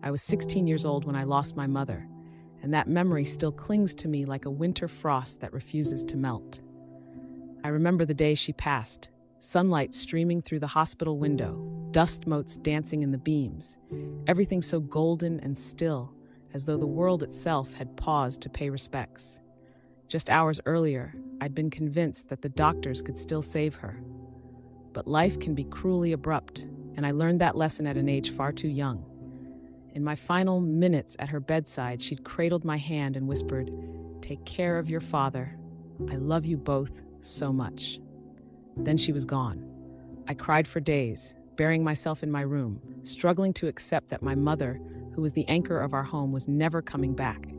I was 16 years old when I lost my mother, and that memory still clings to me like a winter frost that refuses to melt. I remember the day she passed, sunlight streaming through the hospital window, dust motes dancing in the beams, everything so golden and still, as though the world itself had paused to pay respects. Just hours earlier, I'd been convinced that the doctors could still save her. But life can be cruelly abrupt, and I learned that lesson at an age far too young. In my final minutes at her bedside, she'd cradled my hand and whispered, "Take care of your father. I love you both so much." Then she was gone. I cried for days, burying myself in my room, struggling to accept that my mother, who was the anchor of our home, was never coming back.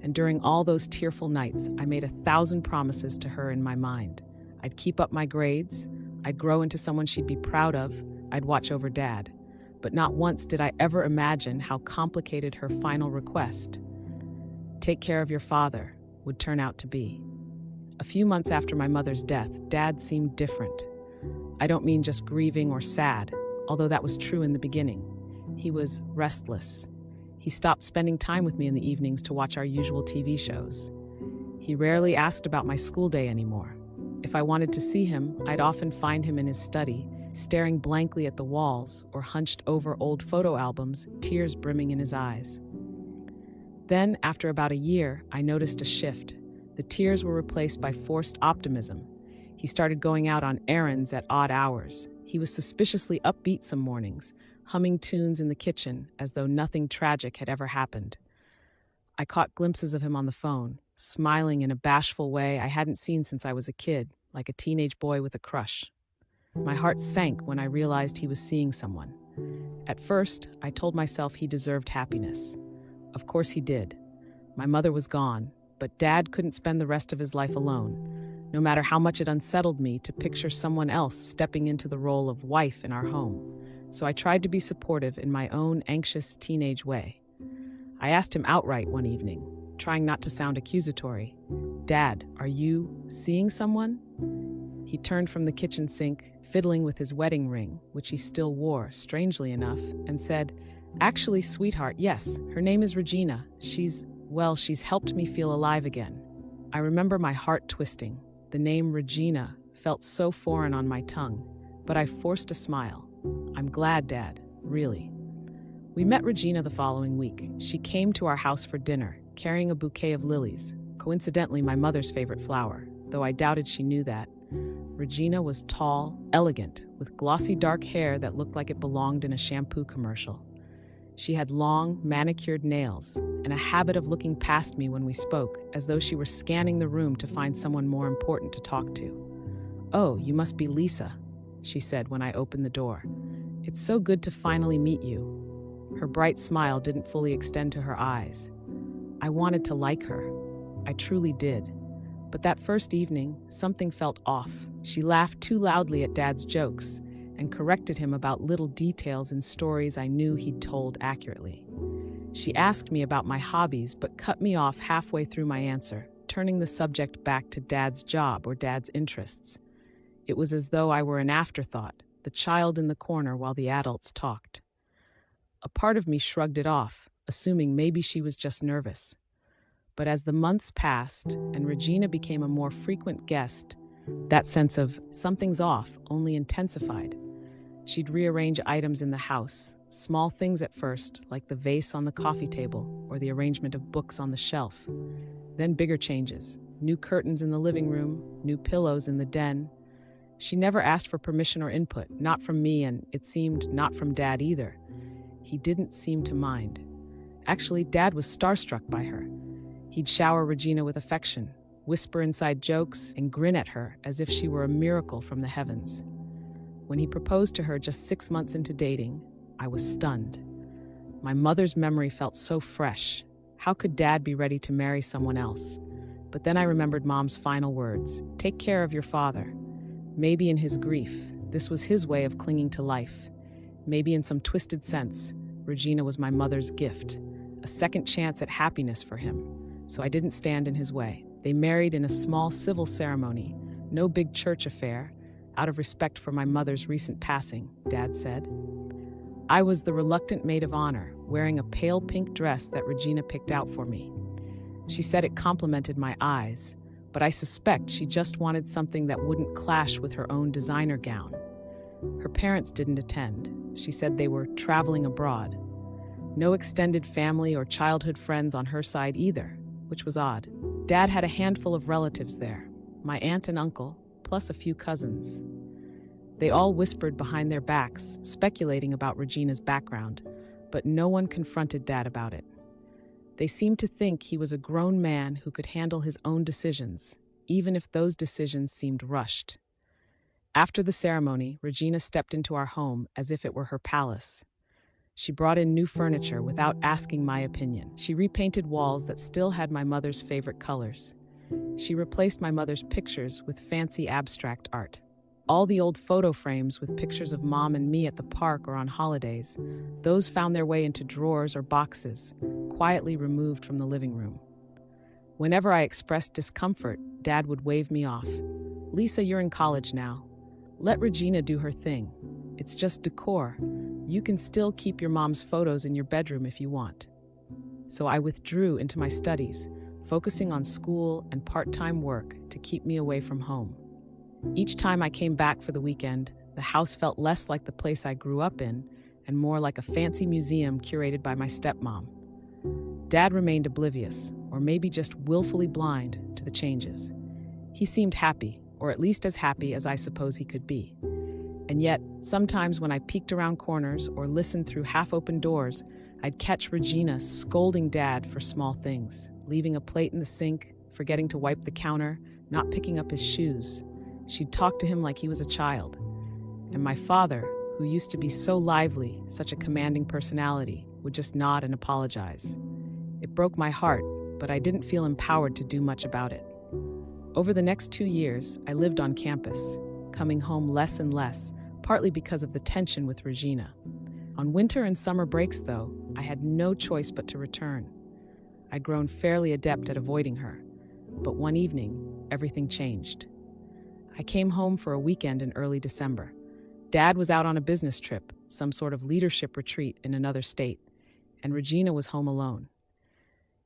And during all those tearful nights, I made 1,000 promises to her in my mind. I'd keep up my grades, I'd grow into someone she'd be proud of, I'd watch over Dad. But not once did I ever imagine how complicated her final request, "Take care of your father," would turn out to be. A few months after my mother's death, Dad seemed different. I don't mean just grieving or sad, although that was true in the beginning. He was restless. He stopped spending time with me in the evenings to watch our usual TV shows. He rarely asked about my school day anymore. If I wanted to see him, I'd often find him in his study, staring blankly at the walls or hunched over old photo albums, tears brimming in his eyes. Then, after about a year, I noticed a shift. The tears were replaced by forced optimism. He started going out on errands at odd hours. He was suspiciously upbeat some mornings, humming tunes in the kitchen as though nothing tragic had ever happened. I caught glimpses of him on the phone, smiling in a bashful way I hadn't seen since I was a kid, like a teenage boy with a crush. My heart sank when I realized he was seeing someone. At first, I told myself he deserved happiness. Of course he did. My mother was gone, but Dad couldn't spend the rest of his life alone, no matter how much it unsettled me to picture someone else stepping into the role of wife in our home. So I tried to be supportive in my own anxious teenage way. I asked him outright one evening, trying not to sound accusatory, "Dad, are you seeing someone?" He turned from the kitchen sink, fiddling with his wedding ring, which he still wore, strangely enough, and said, "Actually, sweetheart, yes, her name is Regina. She's helped me feel alive again." I remember my heart twisting. The name Regina felt so foreign on my tongue, but I forced a smile. "I'm glad, Dad, really." We met Regina the following week. She came to our house for dinner, carrying a bouquet of lilies, coincidentally my mother's favorite flower, though I doubted she knew that. Regina was tall, elegant, with glossy dark hair that looked like it belonged in a shampoo commercial. She had long, manicured nails and a habit of looking past me when we spoke, as though she were scanning the room to find someone more important to talk to. "Oh, you must be Lisa," she said when I opened the door. "It's so good to finally meet you." Her bright smile didn't fully extend to her eyes. I wanted to like her. I truly did. But that first evening, something felt off. She laughed too loudly at Dad's jokes and corrected him about little details in stories I knew he'd told accurately. She asked me about my hobbies, but cut me off halfway through my answer, turning the subject back to Dad's job or Dad's interests. It was as though I were an afterthought, the child in the corner while the adults talked. A part of me shrugged it off, assuming maybe she was just nervous. But as the months passed and Regina became a more frequent guest, that sense of something's off only intensified. She'd rearrange items in the house, small things at first, like the vase on the coffee table or the arrangement of books on the shelf. Then bigger changes, new curtains in the living room, new pillows in the den. She never asked for permission or input, not from me, and it seemed not from Dad either. He didn't seem to mind. Actually, Dad was starstruck by her. He'd shower Regina with affection, whisper inside jokes, and grin at her as if she were a miracle from the heavens. When he proposed to her just 6 months into dating, I was stunned. My mother's memory felt so fresh. How could Dad be ready to marry someone else? But then I remembered Mom's final words, "Take care of your father." Maybe in his grief, this was his way of clinging to life. Maybe in some twisted sense, Regina was my mother's gift, a second chance at happiness for him. So I didn't stand in his way. They married in a small civil ceremony, no big church affair, out of respect for my mother's recent passing, Dad said. I was the reluctant maid of honor, wearing a pale pink dress that Regina picked out for me. She said it complimented my eyes, but I suspect she just wanted something that wouldn't clash with her own designer gown. Her parents didn't attend. She said they were traveling abroad. No extended family or childhood friends on her side either, which was odd. Dad had a handful of relatives there, my aunt and uncle, plus a few cousins. They all whispered behind their backs, speculating about Regina's background, but no one confronted Dad about it. They seemed to think he was a grown man who could handle his own decisions, even if those decisions seemed rushed. After the ceremony, Regina stepped into our home as if it were her palace. She brought in new furniture without asking my opinion. She repainted walls that still had my mother's favorite colors. She replaced my mother's pictures with fancy abstract art. All the old photo frames with pictures of Mom and me at the park or on holidays, those found their way into drawers or boxes, quietly removed from the living room. Whenever I expressed discomfort, Dad would wave me off. "Lisa, you're in college now. Let Regina do her thing. It's just decor. You can still keep your mom's photos in your bedroom if you want." So I withdrew into my studies, focusing on school and part-time work to keep me away from home. Each time I came back for the weekend, the house felt less like the place I grew up in and more like a fancy museum curated by my stepmom. Dad remained oblivious, or maybe just willfully blind, to the changes. He seemed happy, or at least as happy as I suppose he could be. And yet, sometimes when I peeked around corners or listened through half-open doors, I'd catch Regina scolding Dad for small things, leaving a plate in the sink, forgetting to wipe the counter, not picking up his shoes. She'd talk to him like he was a child. And my father, who used to be so lively, such a commanding personality, would just nod and apologize. It broke my heart, but I didn't feel empowered to do much about it. Over the next 2 years, I lived on campus, coming home less and less, partly because of the tension with Regina. On winter and summer breaks, though, I had no choice but to return. I'd grown fairly adept at avoiding her, but one evening, everything changed. I came home for a weekend in early December. Dad was out on a business trip, some sort of leadership retreat in another state, and Regina was home alone.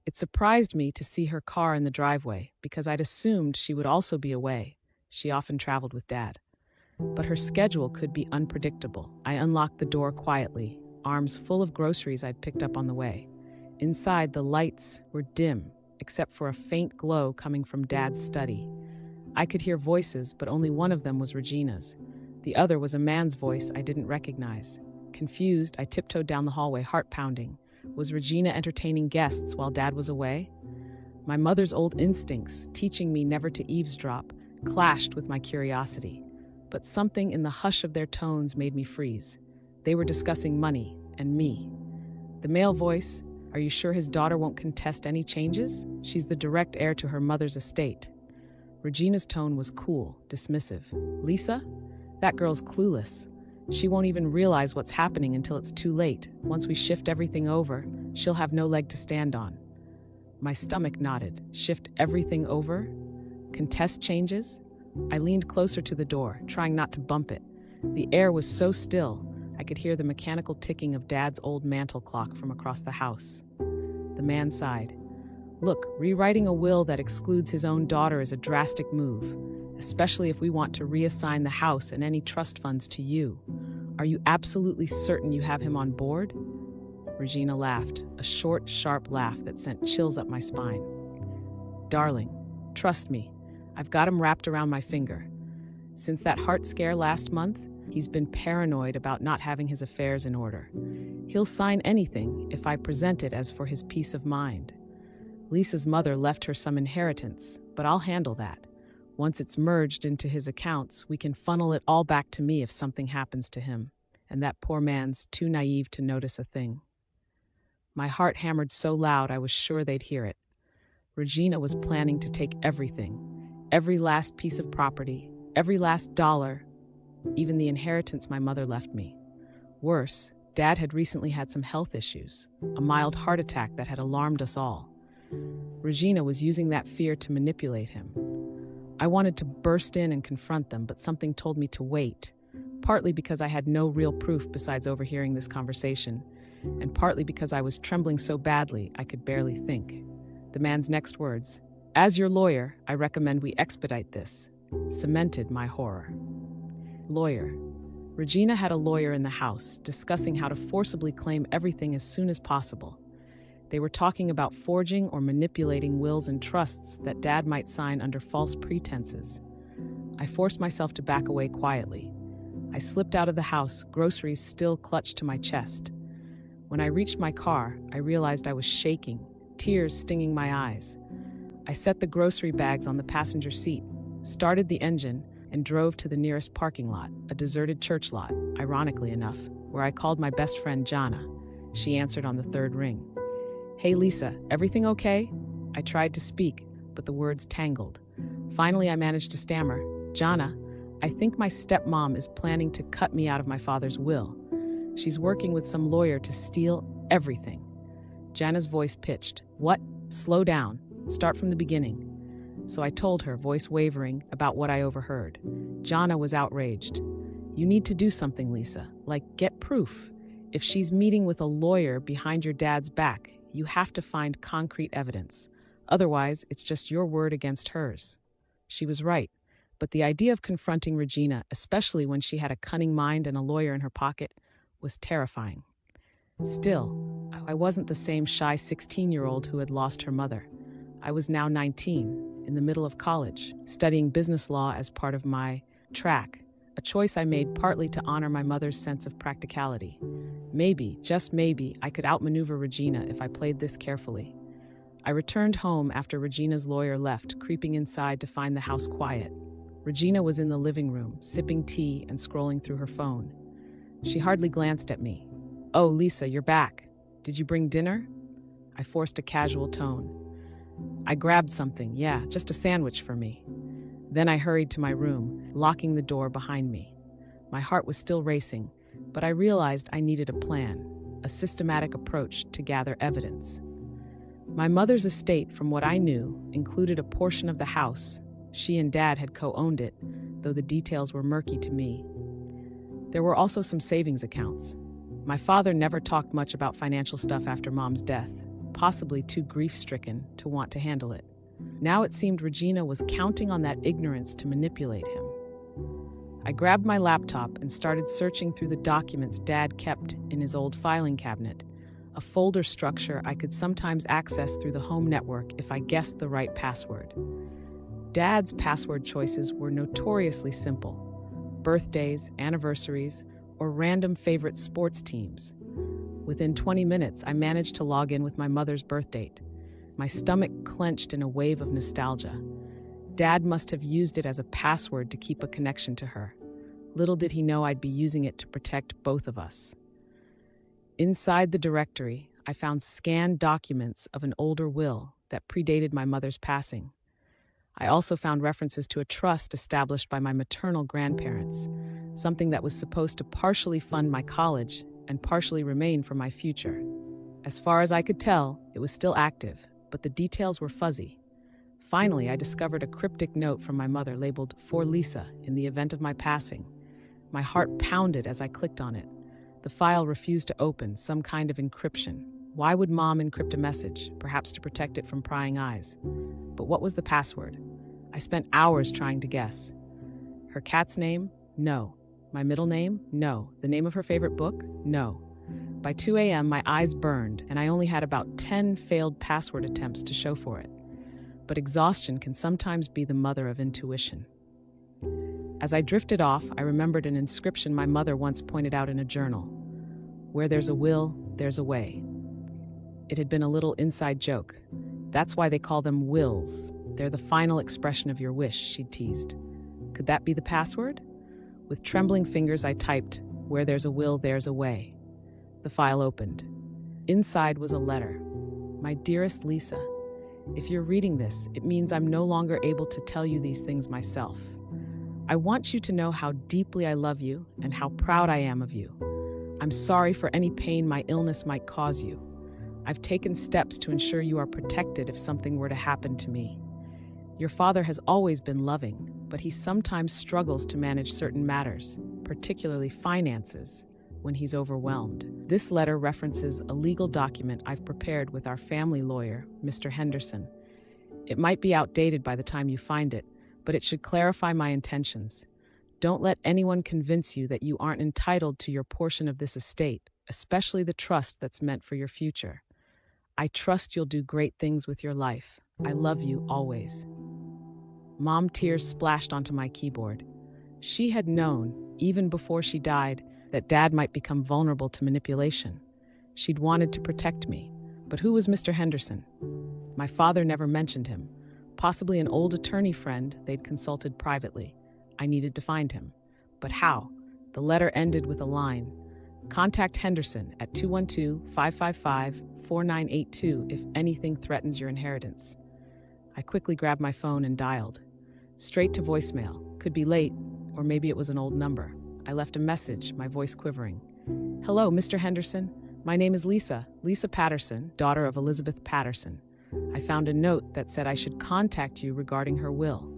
It surprised me to see her car in the driveway because I'd assumed she would also be away. She often traveled with Dad. But her schedule could be unpredictable. I unlocked the door quietly, arms full of groceries I'd picked up on the way. Inside, the lights were dim, except for a faint glow coming from Dad's study. I could hear voices, but only one of them was Regina's. The other was a man's voice I didn't recognize. Confused, I tiptoed down the hallway, heart pounding. Was Regina entertaining guests while Dad was away? My mother's old instincts, teaching me never to eavesdrop, clashed with my curiosity. But something in the hush of their tones made me freeze. They were discussing money and me. The male voice, "Are you sure his daughter won't contest any changes? She's the direct heir to her mother's estate." Regina's tone was cool, dismissive. "Lisa? That girl's clueless. She won't even realize what's happening until it's too late. Once we shift everything over, she'll have no leg to stand on." My stomach nodded. Shift everything over? Contest changes? I leaned closer to the door, trying not to bump it. The air was so still, I could hear the mechanical ticking of Dad's old mantel clock from across the house. The man sighed. "Look, rewriting a will that excludes his own daughter is a drastic move, especially if we want to reassign the house and any trust funds to you. Are you absolutely certain you have him on board?" Regina laughed, a short, sharp laugh that sent chills up my spine. "Darling, trust me, I've got him wrapped around my finger. Since that heart scare last month, he's been paranoid about not having his affairs in order. He'll sign anything if I present it as for his peace of mind. Lisa's mother left her some inheritance, but I'll handle that. Once it's merged into his accounts, we can funnel it all back to me if something happens to him, and that poor man's too naive to notice a thing." My heart hammered so loud I was sure they'd hear it. Regina was planning to take everything, every last piece of property, every last dollar, even the inheritance my mother left me. Worse, Dad had recently had some health issues, a mild heart attack that had alarmed us all. Regina was using that fear to manipulate him. I wanted to burst in and confront them, but something told me to wait. partly because I had no real proof besides overhearing this conversation, and partly because I was trembling so badly I could barely think. The man's next words, "As your lawyer, I recommend we expedite this," cemented my horror. Lawyer. Regina had a lawyer in the house, discussing how to forcibly claim everything as soon as possible. They were talking about forging or manipulating wills and trusts that Dad might sign under false pretenses. I forced myself to back away quietly. I slipped out of the house, groceries still clutched to my chest. When I reached my car, I realized I was shaking, tears stinging my eyes. I set the grocery bags on the passenger seat, started the engine, and drove to the nearest parking lot, a deserted church lot, ironically enough, where I called my best friend Jana. She answered on the third ring. "Hey Lisa, everything okay?" I tried to speak, but the words tangled. Finally, I managed to stammer, "Jana, I think my stepmom is planning to cut me out of my father's will. She's working with some lawyer to steal everything." Jana's voice pitched. "What? Slow down. Start from the beginning." So I told her, voice wavering, about what I overheard. Jana was outraged. "You need to do something, Lisa. Like, get proof. If she's meeting with a lawyer behind your dad's back, you have to find concrete evidence. Otherwise, it's just your word against hers." She was right, but the idea of confronting Regina, especially when she had a cunning mind and a lawyer in her pocket, was terrifying. Still, I wasn't the same shy 16-year-old who had lost her mother. I was now 19, in the middle of college, studying business law as part of my track, a choice I made partly to honor my mother's sense of practicality. Maybe, just maybe, I could outmaneuver Regina if I played this carefully. I returned home after Regina's lawyer left, creeping inside to find the house quiet. Regina was in the living room, sipping tea and scrolling through her phone. She hardly glanced at me. "Oh, Lisa, you're back. Did you bring dinner?" I forced a casual tone. "I grabbed something, yeah, just a sandwich for me." Then I hurried to my room, locking the door behind me. My heart was still racing, but I realized I needed a plan, a systematic approach to gather evidence. My mother's estate, from what I knew, included a portion of the house. She and Dad had co-owned it, though the details were murky to me. There were also some savings accounts. My father never talked much about financial stuff after Mom's death, possibly too grief-stricken to want to handle it. Now it seemed Regina was counting on that ignorance to manipulate him. I grabbed my laptop and started searching through the documents Dad kept in his old filing cabinet, a folder structure I could sometimes access through the home network if I guessed the right password. Dad's password choices were notoriously simple: birthdays, anniversaries, or random favorite sports teams. Within 20 minutes, I managed to log in with my mother's birth date. My stomach clenched in a wave of nostalgia. Dad must have used it as a password to keep a connection to her. Little did he know I'd be using it to protect both of us. Inside the directory, I found scanned documents of an older will that predated my mother's passing. I also found references to a trust established by my maternal grandparents, something that was supposed to partially fund my college and partially remain for my future. As far as I could tell, it was still active, but the details were fuzzy. Finally, I discovered a cryptic note from my mother labeled "For Lisa" in the event of my passing. My heart pounded as I clicked on it. The file refused to open, some kind of encryption. Why would Mom encrypt a message? Perhaps to protect it from prying eyes. But what was the password? I spent hours trying to guess. Her cat's name? No. My middle name? No. The name of her favorite book? No. By 2 a.m., my eyes burned, and I only had about 10 failed password attempts to show for it. But exhaustion can sometimes be the mother of intuition. As I drifted off, I remembered an inscription my mother once pointed out in a journal. "Where there's a will, there's a way." It had been a little inside joke. "That's why they call them wills. They're the final expression of your wish," she'd teased. Could that be the password? With trembling fingers, I typed, "Where there's a will, there's a way." The file opened. Inside was a letter. "My dearest Lisa, if you're reading this, it means I'm no longer able to tell you these things myself. I want you to know how deeply I love you and how proud I am of you. I'm sorry for any pain my illness might cause you. I've taken steps to ensure you are protected if something were to happen to me. Your father has always been loving, but he sometimes struggles to manage certain matters. particularly finances, when he's overwhelmed. This letter references a legal document I've prepared with our family lawyer, Mr. Henderson. It might be outdated by the time you find it, but it should clarify my intentions. Don't let anyone convince you that you aren't entitled to your portion of this estate, especially the trust that's meant for your future. I trust you'll do great things with your life. I love you always. Mom tears splashed onto my keyboard. She had known, even before she died, that Dad might become vulnerable to manipulation. She'd wanted to protect me. But who was Mr. Henderson? My father never mentioned him. Possibly an old attorney friend they'd consulted privately. I needed to find him. But how? The letter ended with a line. Contact Henderson at 212-555-4982 if anything threatens your inheritance. I quickly grabbed my phone and dialed. Straight to voicemail. Could be late, or maybe it was an old number. I left a message, my voice quivering. Hello, Mr. Henderson. My name is Lisa Patterson, daughter of Elizabeth Patterson. I found a note that said I should contact you regarding her will.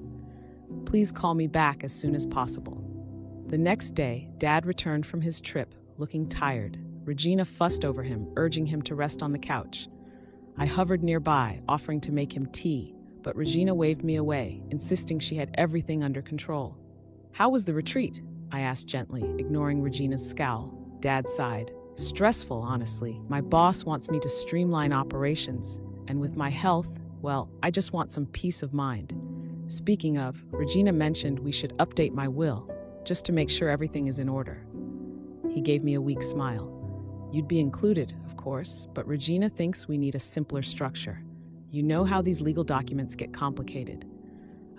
Please call me back as soon as possible. The next day, Dad returned from his trip, looking tired. Regina fussed over him, urging him to rest on the couch. I hovered nearby, offering to make him tea, but Regina waved me away, insisting she had everything under control. How was the retreat? I asked gently, ignoring Regina's scowl. Dad sighed. Stressful, honestly. My boss wants me to streamline operations, and with my health, well, I just want some peace of mind. Speaking of, Regina mentioned we should update my will, just to make sure everything is in order. He gave me a weak smile. You'd be included, of course, but Regina thinks we need a simpler structure. You know how these legal documents get complicated.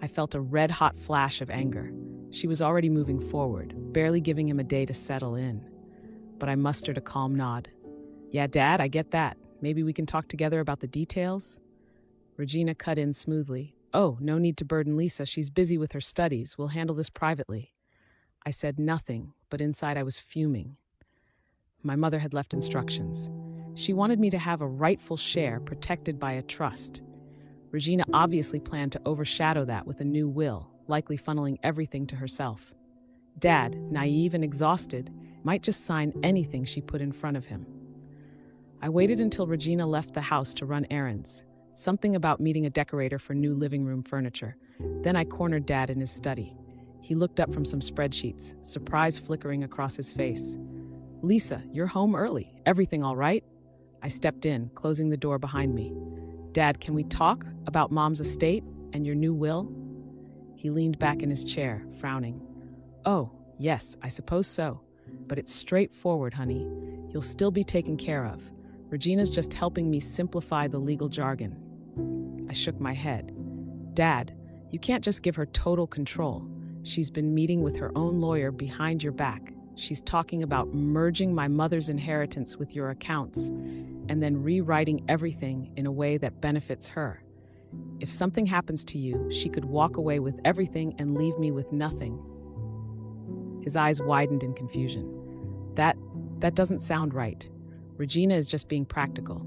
I felt a red-hot flash of anger. She was already moving forward, barely giving him a day to settle in. But I mustered a calm nod. Yeah, Dad, I get that. Maybe we can talk together about the details? Regina cut in smoothly. Oh, no need to burden Lisa. She's busy with her studies. We'll handle this privately. I said nothing, but inside I was fuming. My mother had left instructions. She wanted me to have a rightful share protected by a trust. Regina obviously planned to overshadow that with a new will, likely funneling everything to herself. Dad, naive and exhausted, might just sign anything she put in front of him. I waited until Regina left the house to run errands. Something about meeting a decorator for new living room furniture. Then I cornered Dad in his study. He looked up from some spreadsheets, surprise flickering across his face. Lisa, you're home early. Everything all right? I stepped in, closing the door behind me. Dad, can we talk about Mom's estate and your new will? He leaned back in his chair, frowning. Oh, yes, I suppose so. But it's straightforward, honey. You'll still be taken care of. Regina's just helping me simplify the legal jargon. I shook my head. Dad, you can't just give her total control. She's been meeting with her own lawyer behind your back. She's talking about merging my mother's inheritance with your accounts and then rewriting everything in a way that benefits her. If something happens to you, she could walk away with everything and leave me with nothing. His eyes widened in confusion. That doesn't sound right. Regina is just being practical.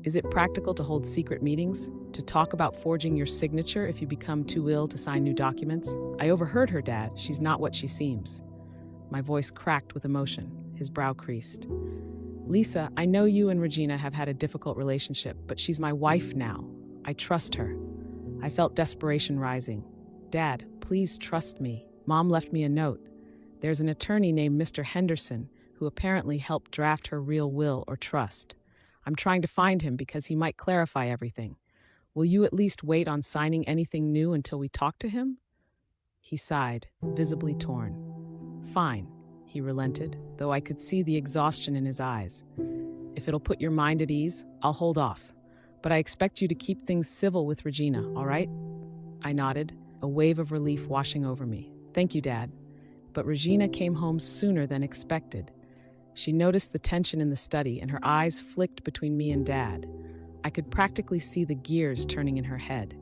Is it practical to hold secret meetings? To talk about forging your signature if you become too ill to sign new documents? I overheard her, Dad. She's not what she seems. My voice cracked with emotion. His brow creased. Lisa, I know you and Regina have had a difficult relationship, but she's my wife now. I trust her. I felt desperation rising. Dad, please trust me. Mom left me a note. There's an attorney named Mr. Henderson who apparently helped draft her real will or trust. I'm trying to find him because he might clarify everything. Will you at least wait on signing anything new until we talk to him? He sighed, visibly torn. Fine, he relented, though I could see the exhaustion in his eyes. If it'll put your mind at ease, I'll hold off. But I expect you to keep things civil with Regina, all right? I nodded, a wave of relief washing over me. Thank you, Dad. But Regina came home sooner than expected. She noticed the tension in the study, and her eyes flicked between me and Dad. I could practically see the gears turning in her head.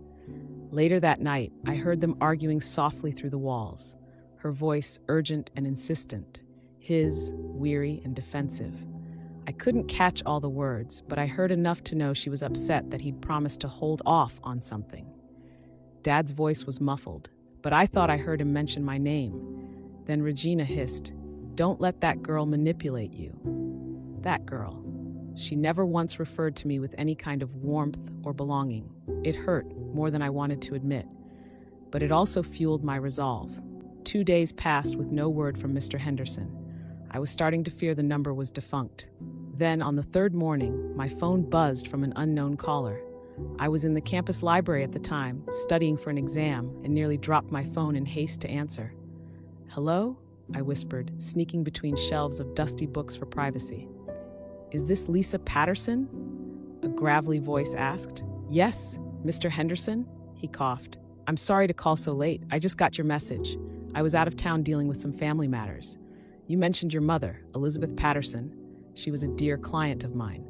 Later that night, I heard them arguing softly through the walls, her voice urgent and insistent, his weary and defensive. I couldn't catch all the words, but I heard enough to know she was upset that he'd promised to hold off on something. Dad's voice was muffled, but I thought I heard him mention my name. Then Regina hissed, "Don't let that girl manipulate you." That girl. She never once referred to me with any kind of warmth or belonging. It hurt more than I wanted to admit, but it also fueled my resolve. 2 days passed with no word from Mr. Henderson. I was starting to fear the number was defunct. Then, on the third morning, my phone buzzed from an unknown caller. I was in the campus library at the time, studying for an exam, and nearly dropped my phone in haste to answer. "Hello?" I whispered, sneaking between shelves of dusty books for privacy. "Is this Lisa Patterson?" a gravelly voice asked. "Yes, Mr. Henderson?" he coughed. "I'm sorry to call so late. I just got your message. I was out of town dealing with some family matters. You mentioned your mother, Elizabeth Patterson. She was a dear client of mine."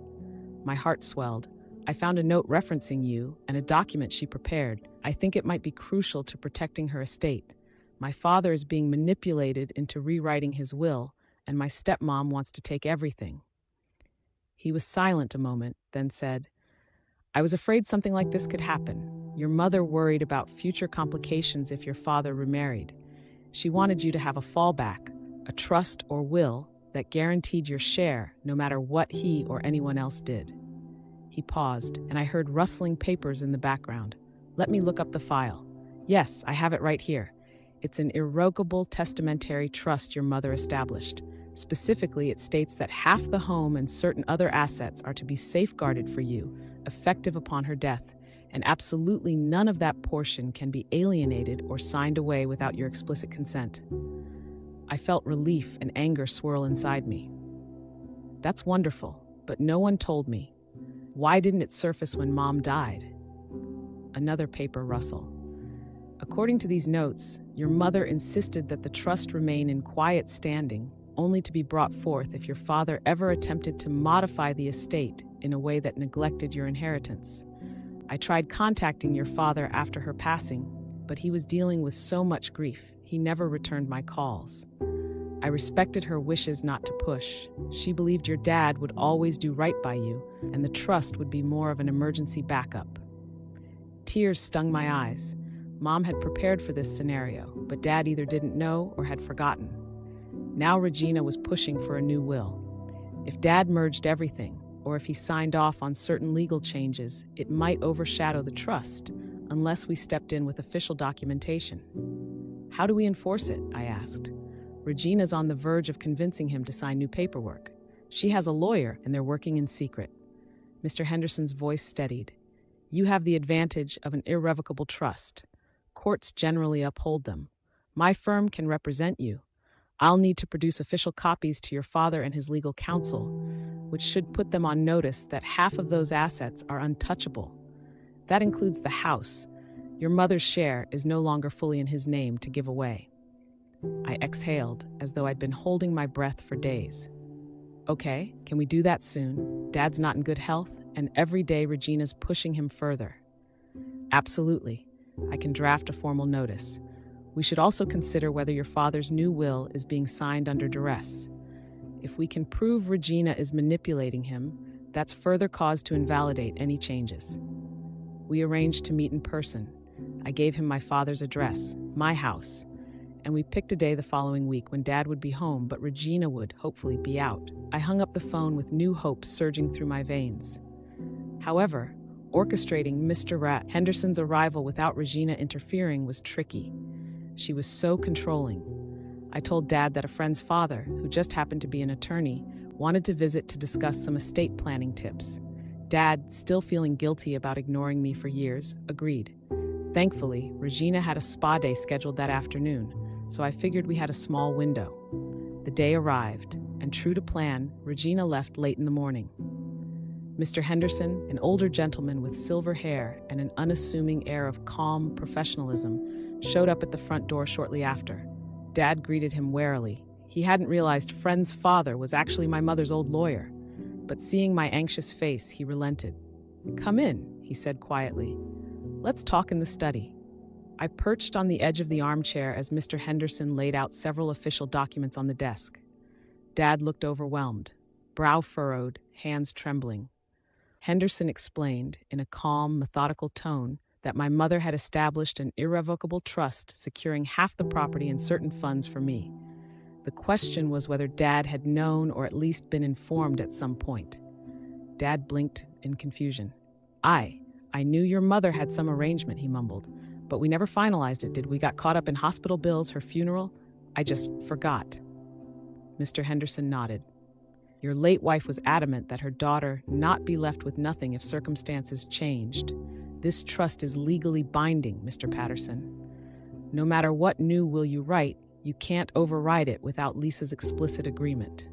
My heart swelled. "I found a note referencing you and a document she prepared. I think it might be crucial to protecting her estate. My father is being manipulated into rewriting his will, and my stepmom wants to take everything." He was silent a moment, then said, "I was afraid something like this could happen. Your mother worried about future complications if your father remarried. She wanted you to have a fallback, a trust or will that guaranteed your share no matter what he or anyone else did." He paused, and I heard rustling papers in the background. "Let me look up the file. Yes, I have it right here. It's an irrevocable testamentary trust your mother established. Specifically, it states that half the home and certain other assets are to be safeguarded for you, effective upon her death, and absolutely none of that portion can be alienated or signed away without your explicit consent." I felt relief and anger swirl inside me. "That's wonderful, but no one told me. Why didn't it surface when Mom died?" Another paper rustle. "According to these notes, your mother insisted that the trust remain in quiet standing, only to be brought forth if your father ever attempted to modify the estate in a way that neglected your inheritance. I tried contacting your father after her passing, but he was dealing with so much grief, he never returned my calls. I respected her wishes not to push. She believed your dad would always do right by you, and the trust would be more of an emergency backup." Tears stung my eyes. Mom had prepared for this scenario, but Dad either didn't know or had forgotten. Now Regina was pushing for a new will. If Dad merged everything, or if he signed off on certain legal changes, it might overshadow the trust, unless we stepped in with official documentation. "How do we enforce it?" I asked. "Regina's on the verge of convincing him to sign new paperwork. She has a lawyer, and they're working in secret." Mr. Henderson's voice steadied. "You have the advantage of an irrevocable trust. Courts generally uphold them. My firm can represent you. I'll need to produce official copies to your father and his legal counsel, which should put them on notice that half of those assets are untouchable. That includes the house. Your mother's share is no longer fully in his name to give away." I exhaled, as though I'd been holding my breath for days. "Okay, can we do that soon? Dad's not in good health, and every day Regina's pushing him further." "Absolutely. I can draft a formal notice. We should also consider whether your father's new will is being signed under duress. If we can prove Regina is manipulating him, that's further cause to invalidate any changes." We arranged to meet in person. I gave him my father's address, my house, and we picked a day the following week when Dad would be home, but Regina would, hopefully, be out. I hung up the phone with new hope surging through my veins. However, orchestrating Mr. Henderson's arrival without Regina interfering was tricky. She was so controlling. I told Dad that a friend's father, who just happened to be an attorney, wanted to visit to discuss some estate planning tips. Dad, still feeling guilty about ignoring me for years, agreed. Thankfully, Regina had a spa day scheduled that afternoon, so I figured we had a small window. The day arrived, and true to plan, Regina left late in the morning. Mr. Henderson, an older gentleman with silver hair and an unassuming air of calm professionalism, showed up at the front door shortly after. Dad greeted him warily. He hadn't realized friend's father was actually my mother's old lawyer, but seeing my anxious face, he relented. "Come in," he said quietly. "Let's talk in the study." I perched on the edge of the armchair as Mr. Henderson laid out several official documents on the desk. Dad looked overwhelmed, brow furrowed, hands trembling. Henderson explained, in a calm, methodical tone, that my mother had established an irrevocable trust securing half the property and certain funds for me. The question was whether Dad had known or at least been informed at some point. Dad blinked in confusion. I knew your mother had some arrangement, he mumbled. But we never finalized it, did we? Got caught up in hospital bills, her funeral. I just forgot. Mr. Henderson nodded. Your late wife was adamant that her daughter not be left with nothing if circumstances changed. This trust is legally binding, Mr. Patterson. No matter what new will you write, you can't override it without Lisa's explicit agreement.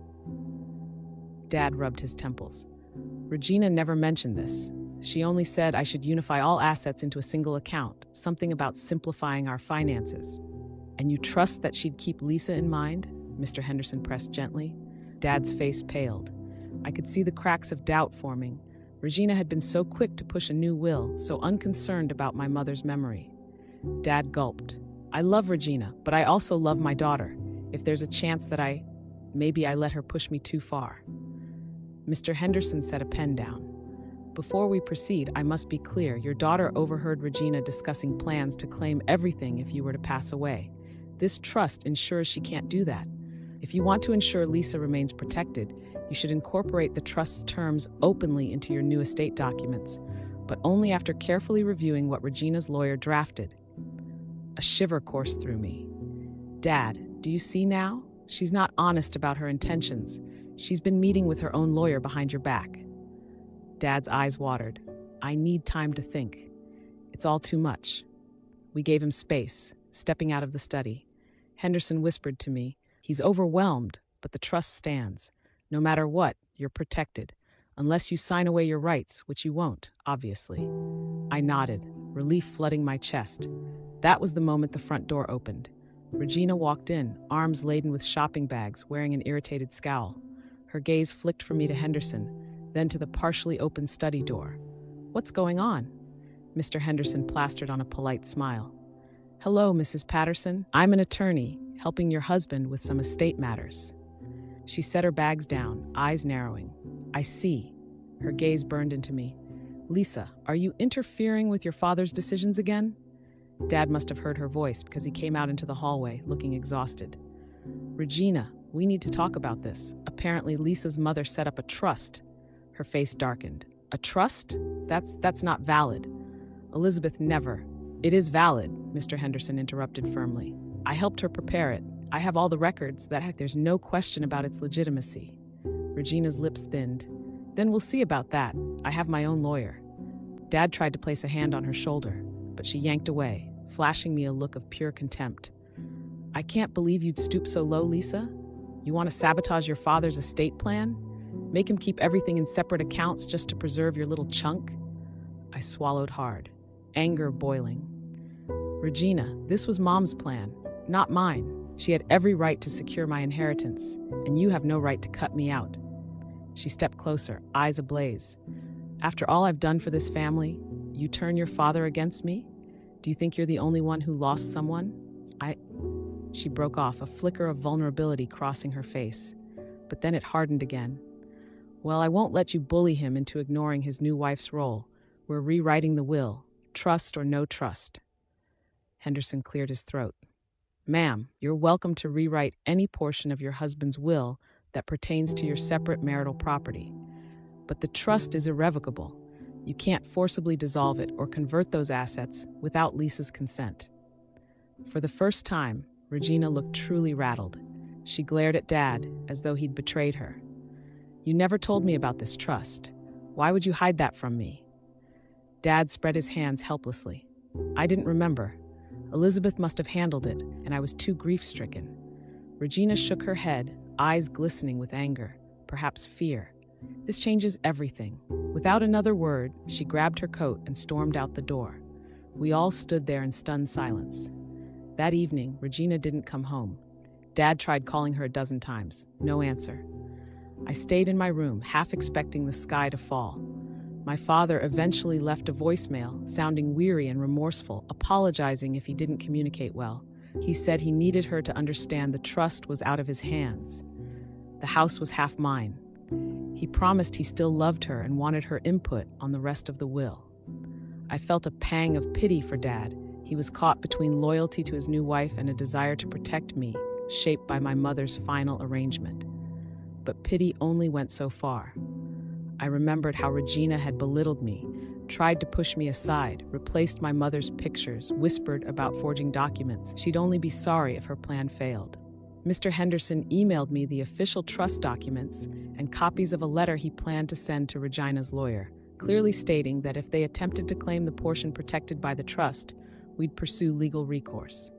Dad rubbed his temples. Regina never mentioned this. She only said I should unify all assets into a single account, something about simplifying our finances. And you trust that she'd keep Lisa in mind? Mr. Henderson pressed gently. Dad's face paled. I could see the cracks of doubt forming. Regina had been so quick to push a new will, so unconcerned about my mother's memory. Dad gulped. I love Regina, but I also love my daughter. If there's a chance that maybe I let her push me too far. Mr. Henderson set a pen down. Before we proceed, I must be clear. Your daughter overheard Regina discussing plans to claim everything if you were to pass away. This trust ensures she can't do that. If you want to ensure Lisa remains protected, you should incorporate the trust's terms openly into your new estate documents, but only after carefully reviewing what Regina's lawyer drafted. A shiver coursed through me. Dad, do you see now? She's not honest about her intentions. She's been meeting with her own lawyer behind your back. Dad's eyes watered. I need time to think. It's all too much. We gave him space, stepping out of the study. Henderson whispered to me, he's overwhelmed, but the trust stands. No matter what, you're protected. Unless you sign away your rights, which you won't, obviously. I nodded, relief flooding my chest. That was the moment the front door opened. Regina walked in, arms laden with shopping bags, wearing an irritated scowl. Her gaze flicked from me to Henderson, then to the partially open study door. What's going on? Mr. Henderson plastered on a polite smile. Hello, Mrs. Patterson. I'm an attorney, helping your husband with some estate matters. She set her bags down, eyes narrowing. I see. Her gaze burned into me. Lisa, are you interfering with your father's decisions again? Dad must have heard her voice because he came out into the hallway, looking exhausted. Regina, we need to talk about this. Apparently, Lisa's mother set up a trust. Her face darkened. A trust? That's not valid. Elizabeth never. It is valid, Mr. Henderson interrupted firmly. I helped her prepare it. I have all the records. There's no question about its legitimacy. Regina's lips thinned. Then we'll see about that. I have my own lawyer. Dad tried to place a hand on her shoulder, but she yanked away, flashing me a look of pure contempt. I can't believe you'd stoop so low, Lisa. You want to sabotage your father's estate plan? Make him keep everything in separate accounts just to preserve your little chunk? I swallowed hard, anger boiling. Regina, this was Mom's plan, not mine. She had every right to secure my inheritance, and you have no right to cut me out. She stepped closer, eyes ablaze. After all I've done for this family, you turn your father against me? Do you think you're the only one who lost someone? She broke off, a flicker of vulnerability crossing her face. But then it hardened again. Well, I won't let you bully him into ignoring his new wife's role. We're rewriting the will, trust or no trust. Henderson cleared his throat. Ma'am, you're welcome to rewrite any portion of your husband's will that pertains to your separate marital property. But the trust is irrevocable. You can't forcibly dissolve it or convert those assets without Lisa's consent. For the first time, Regina looked truly rattled. She glared at Dad as though he'd betrayed her. You never told me about this trust. Why would you hide that from me? Dad spread his hands helplessly. I didn't remember. Elizabeth must have handled it, and I was too grief-stricken. Regina shook her head, eyes glistening with anger, perhaps fear. This changes everything. Without another word, she grabbed her coat and stormed out the door. We all stood there in stunned silence. That evening, Regina didn't come home. Dad tried calling her a dozen times. No answer. I stayed in my room, half expecting the sky to fall. My father eventually left a voicemail, sounding weary and remorseful, apologizing if he didn't communicate well. He said he needed her to understand the trust was out of his hands. The house was half mine. He promised he still loved her and wanted her input on the rest of the will. I felt a pang of pity for Dad. He was caught between loyalty to his new wife and a desire to protect me, shaped by my mother's final arrangement. But pity only went so far. I remembered how Regina had belittled me, tried to push me aside, replaced my mother's pictures, whispered about forging documents. She'd only be sorry if her plan failed. Mr. Henderson emailed me the official trust documents and copies of a letter he planned to send to Regina's lawyer, clearly stating that if they attempted to claim the portion protected by the trust, we'd pursue legal recourse.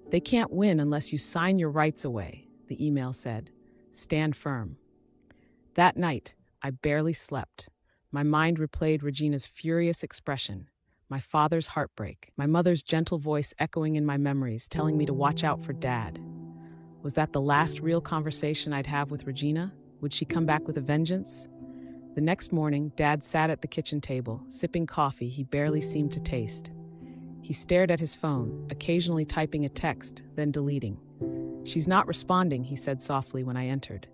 "They can't win unless you sign your rights away," the email said. "Stand firm." That night, I barely slept. My mind replayed Regina's furious expression, my father's heartbreak, my mother's gentle voice echoing in my memories, telling me to watch out for Dad. Was that the last real conversation I'd have with Regina? Would she come back with a vengeance? The next morning, Dad sat at the kitchen table, sipping coffee he barely seemed to taste. He stared at his phone, occasionally typing a text, then deleting. "She's not responding," he said softly when I entered.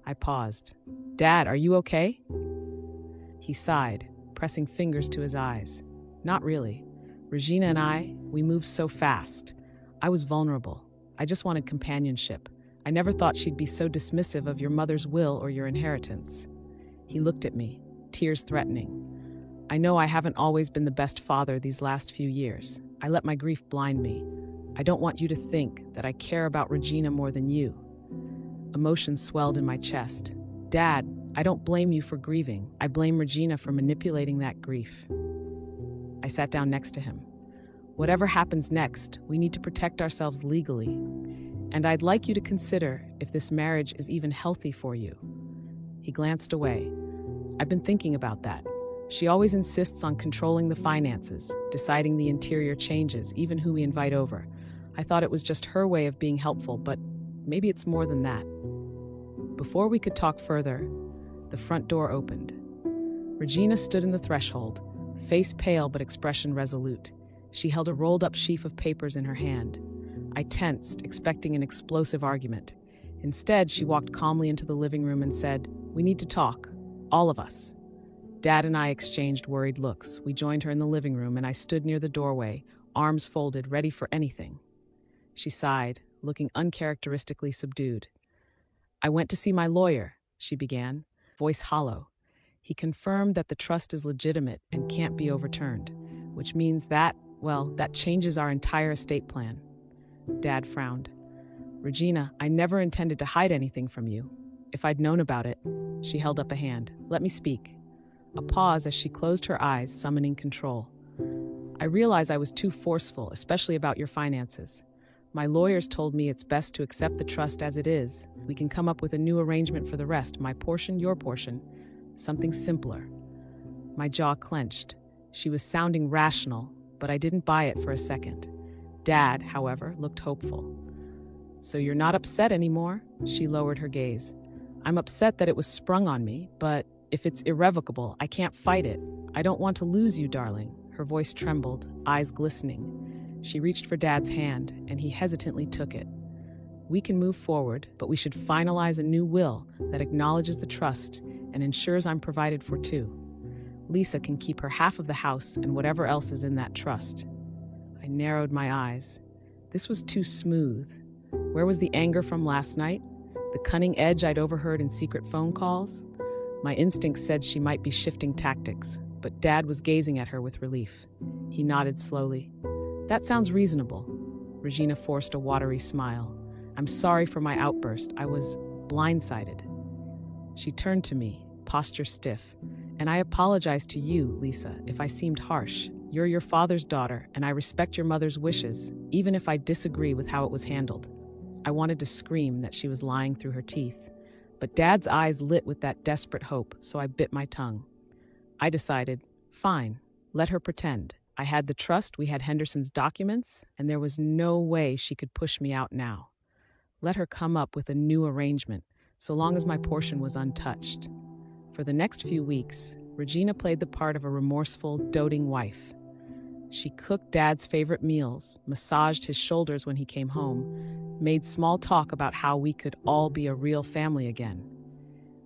I paused. "Dad, are you okay?" He sighed, pressing fingers to his eyes. "Not really. Regina and we moved so fast. I was vulnerable. I just wanted companionship. I never thought she'd be so dismissive of your mother's will or your inheritance." He looked at me, tears threatening. "I know I haven't always been the best father these last few years. I let my grief blind me. I don't want you to think that I care about Regina more than you." Emotions swelled in my chest. "Dad, I don't blame you for grieving. I blame Regina for manipulating that grief." I sat down next to him. "Whatever happens next, we need to protect ourselves legally. And I'd like you to consider if this marriage is even healthy for you." He glanced away. "I've been thinking about that. She always insists on controlling the finances, deciding the interior changes, even who we invite over. I thought it was just her way of being helpful, but maybe it's more than that." Before we could talk further, the front door opened. Regina stood in the threshold, face pale but expression resolute. She held a rolled-up sheaf of papers in her hand. I tensed, expecting an explosive argument. Instead, she walked calmly into the living room and said, "We need to talk. All of us." Dad and I exchanged worried looks. We joined her in the living room, and I stood near the doorway, arms folded, ready for anything. She sighed, looking uncharacteristically subdued. "I went to see my lawyer," she began, voice hollow. "He confirmed that the trust is legitimate and can't be overturned, which means that changes our entire estate plan." Dad frowned. "Regina, I never intended to hide anything from you. If I'd known about it..." She held up a hand. "Let me speak." A pause as she closed her eyes, summoning control. "I realize I was too forceful, especially about your finances. My lawyers told me it's best to accept the trust as it is. We can come up with a new arrangement for the rest, my portion, your portion, something simpler." My jaw clenched. She was sounding rational, but I didn't buy it for a second. Dad, however, looked hopeful. "So you're not upset anymore?" She lowered her gaze. "I'm upset that it was sprung on me, but if it's irrevocable, I can't fight it. I don't want to lose you, darling." Her voice trembled, eyes glistening. She reached for Dad's hand, and he hesitantly took it. "We can move forward, but we should finalize a new will that acknowledges the trust and ensures I'm provided for too. Lisa can keep her half of the house and whatever else is in that trust." I narrowed my eyes. This was too smooth. Where was the anger from last night? The cunning edge I'd overheard in secret phone calls? My instinct said she might be shifting tactics, but Dad was gazing at her with relief. He nodded slowly. "That sounds reasonable." Regina forced a watery smile. "I'm sorry for my outburst. I was blindsided." She turned to me, posture stiff. "And I apologize to you, Lisa, if I seemed harsh. You're your father's daughter, and I respect your mother's wishes, even if I disagree with how it was handled." I wanted to scream that she was lying through her teeth, but Dad's eyes lit with that desperate hope, so I bit my tongue. I decided, fine, let her pretend. I had the trust, we had Henderson's documents, and there was no way she could push me out now. Let her come up with a new arrangement, so long as my portion was untouched. For the next few weeks, Regina played the part of a remorseful, doting wife. She cooked Dad's favorite meals, massaged his shoulders when he came home, made small talk about how we could all be a real family again.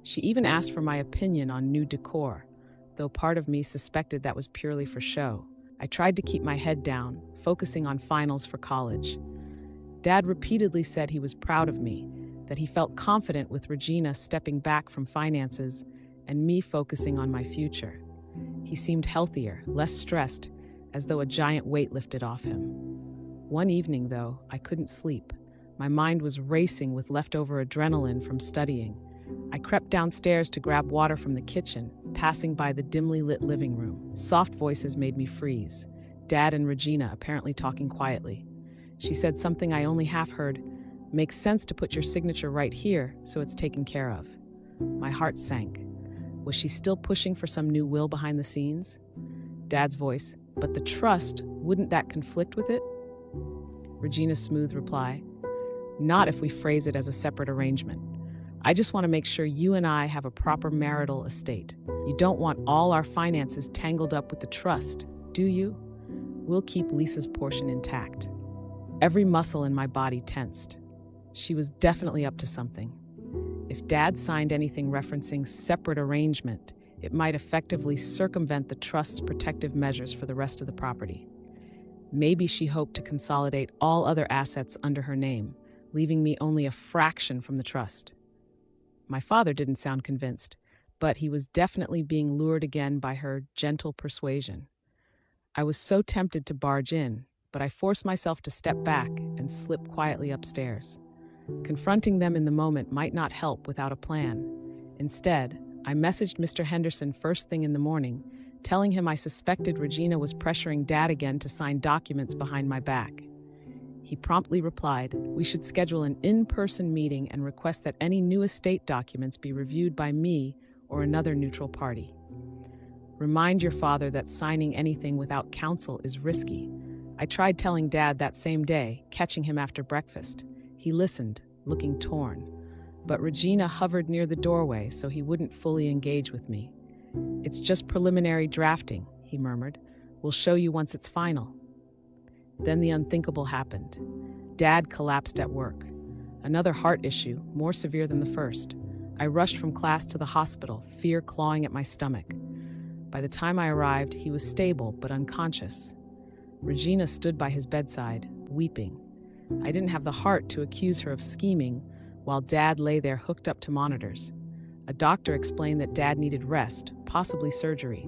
She even asked for my opinion on new decor, though part of me suspected that was purely for show. I tried to keep my head down, focusing on finals for college. Dad repeatedly said he was proud of me, that he felt confident with Regina stepping back from finances and me focusing on my future. He seemed healthier, less stressed, as though a giant weight lifted off him. One evening, though, I couldn't sleep. My mind was racing with leftover adrenaline from studying. I crept downstairs to grab water from the kitchen, passing by the dimly lit living room. Soft voices made me freeze. Dad and Regina apparently talking quietly. She said something I only half heard. "Makes sense to put your signature right here, so it's taken care of." My heart sank. Was she still pushing for some new will behind the scenes? Dad's voice, "But the trust, wouldn't that conflict with it?" Regina's smooth reply, "Not if we phrase it as a separate arrangement. I just want to make sure you and I have a proper marital estate. You don't want all our finances tangled up with the trust, do you? We'll keep Lisa's portion intact." Every muscle in my body tensed. She was definitely up to something. If Dad signed anything referencing separate arrangement, it might effectively circumvent the trust's protective measures for the rest of the property. Maybe she hoped to consolidate all other assets under her name, leaving me only a fraction from the trust. My father didn't sound convinced, but he was definitely being lured again by her gentle persuasion. I was so tempted to barge in, but I forced myself to step back and slip quietly upstairs. Confronting them in the moment might not help without a plan. Instead, I messaged Mr. Henderson first thing in the morning, telling him I suspected Regina was pressuring Dad again to sign documents behind my back. He promptly replied, "We should schedule an in-person meeting and request that any new estate documents be reviewed by me or another neutral party. Remind your father that signing anything without counsel is risky." I tried telling Dad that same day, catching him after breakfast. He listened, looking torn. But Regina hovered near the doorway so he wouldn't fully engage with me. "It's just preliminary drafting," he murmured. "We'll show you once it's final." Then the unthinkable happened. Dad collapsed at work. Another heart issue, more severe than the first. I rushed from class to the hospital, fear clawing at my stomach. By the time I arrived, he was stable but unconscious. Regina stood by his bedside, weeping. I didn't have the heart to accuse her of scheming, while Dad lay there hooked up to monitors. A doctor explained that Dad needed rest, possibly surgery.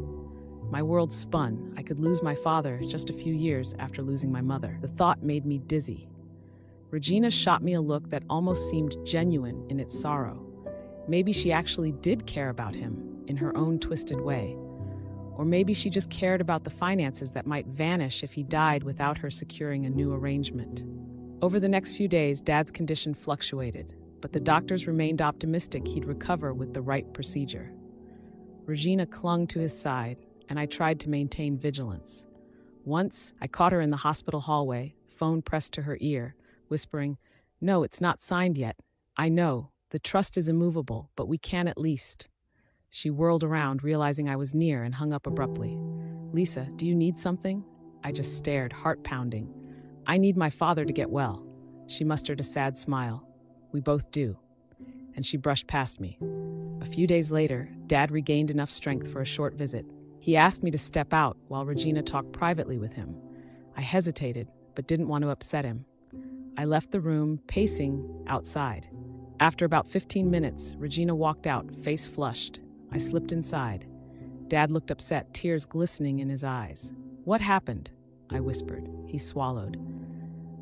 My world spun. I could lose my father just a few years after losing my mother. The thought made me dizzy. Regina shot me a look that almost seemed genuine in its sorrow. Maybe she actually did care about him, in her own twisted way. Or maybe she just cared about the finances that might vanish if he died without her securing a new arrangement. Over the next few days, Dad's condition fluctuated, but the doctors remained optimistic he'd recover with the right procedure. Regina clung to his side, and I tried to maintain vigilance. Once, I caught her in the hospital hallway, phone pressed to her ear, whispering, "No, it's not signed yet. I know, the trust is immovable, but we can at least." She whirled around, realizing I was near, and hung up abruptly. "Lisa, do you need something?" I just stared, heart pounding. "I need my father to get well." She mustered a sad smile. "We both do." And she brushed past me. A few days later, Dad regained enough strength for a short visit. He asked me to step out while Regina talked privately with him. I hesitated, but didn't want to upset him. I left the room, pacing outside. After about 15 minutes, Regina walked out, face flushed. I slipped inside. Dad looked upset, tears glistening in his eyes. "What happened?" I whispered. He swallowed.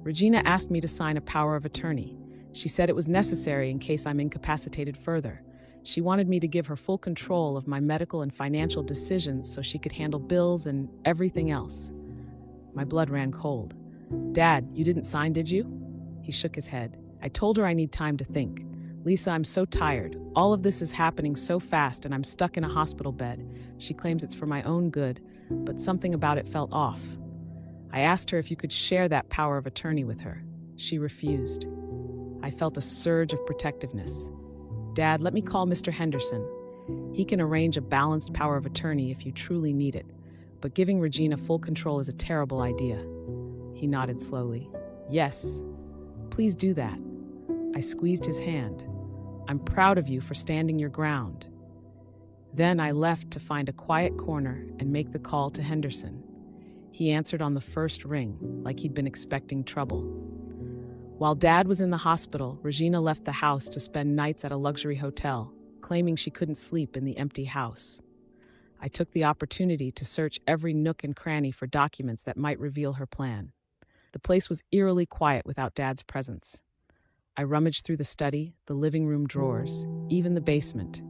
"Regina asked me to sign a power of attorney. She said it was necessary in case I'm incapacitated further. She wanted me to give her full control of my medical and financial decisions so she could handle bills and everything else." My blood ran cold. "Dad, you didn't sign, did you?" He shook his head. "I told her I need time to think. Lisa, I'm so tired. All of this is happening so fast and I'm stuck in a hospital bed. She claims it's for my own good, but something about it felt off. I asked her if you could share that power of attorney with her. She refused." I felt a surge of protectiveness. "Dad, let me call Mr. Henderson. He can arrange a balanced power of attorney if you truly need it, but giving Regina full control is a terrible idea." He nodded slowly. "Yes, please do that." I squeezed his hand. "I'm proud of you for standing your ground." Then I left to find a quiet corner and make the call to Henderson. He answered on the first ring, like he'd been expecting trouble. While Dad was in the hospital, Regina left the house to spend nights at a luxury hotel, claiming she couldn't sleep in the empty house. I took the opportunity to search every nook and cranny for documents that might reveal her plan. The place was eerily quiet without Dad's presence. I rummaged through the study, the living room drawers, even the basement.